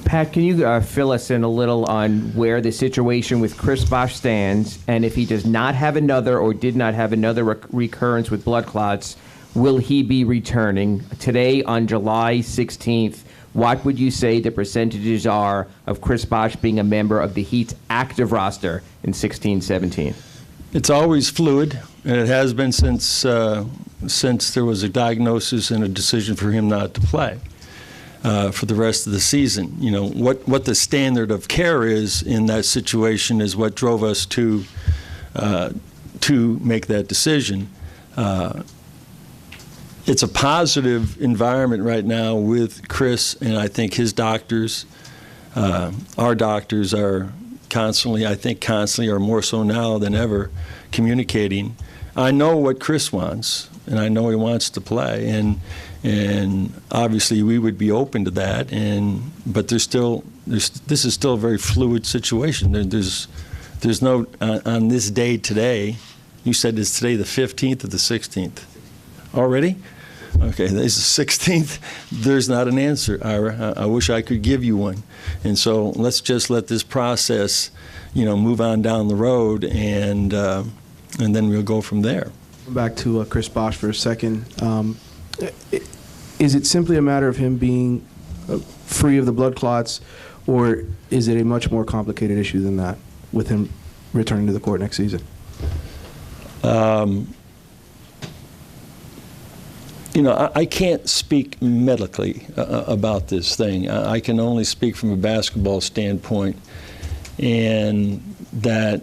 Pat, can you fill us in a little on where the situation with Chris Bosh stands, and if he does not have another or did not have another recurrence with blood clots, will he be returning? Today, on July 16th, what would you say the percentages are of Chris Bosh being a member of the Heat's active roster in 16-17? It's always fluid, and it has been since there was a diagnosis and a decision for him not to play for the rest of the season. You know, what the standard of care is in that situation is what drove us to make that decision. It's a positive environment right now with Chris, and I think his doctors, our doctors are constantly or more so now than ever, communicating. I know what Chris wants, and I know he wants to play, and obviously we would be open to that. But this is still a very fluid situation. There's no on this day today. You said it's today the 15th or the 16th already. Okay, today's the 16th. There's not an answer, Ira. I wish I could give you one. And so let's just let this process, move on down the road, and then we'll go from there. Back to Chris Bosh for a second. Is it simply a matter of him being free of the blood clots, or is it a much more complicated issue than that with him returning to the court next season? I can't speak medically about this thing. I can only speak from a basketball standpoint, and that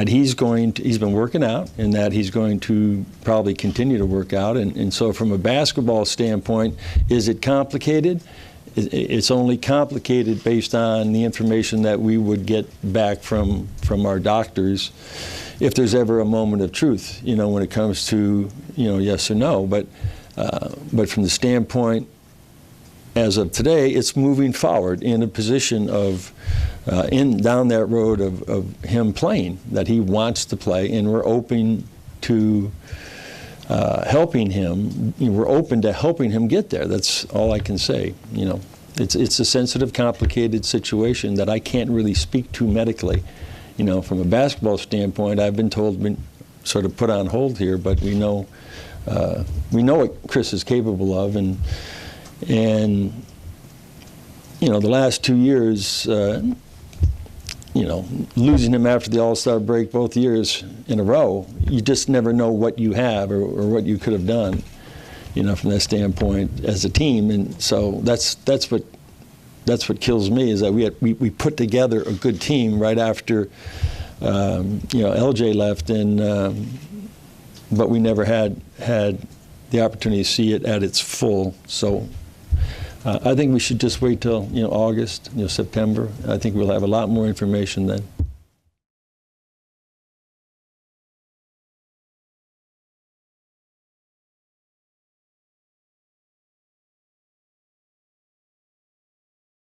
he's been working out, and that he's going to probably continue to work out. And so from a basketball standpoint, is it complicated? It's only complicated based on the information that we would get back from our doctors if there's ever a moment of truth, when it comes to, yes or no. But from the standpoint, as of today, it's moving forward in a position of down that road of him playing, that he wants to play, and we're open to helping him. We're open to helping him get there. That's all I can say. It's a sensitive, complicated situation that I can't really speak to medically. From a basketball standpoint, I've been told, sort of put on hold here, but we know what Chris is capable of, and the last 2 years, losing him after the All-Star break both years in a row, you just never know what you have or what you could have done, from that standpoint as a team. And so that's what kills me, is that we put together a good team right after LJ left, and but we never had the opportunity to see it at its full. So I think we should just wait till August, September. I think we'll have a lot more information then.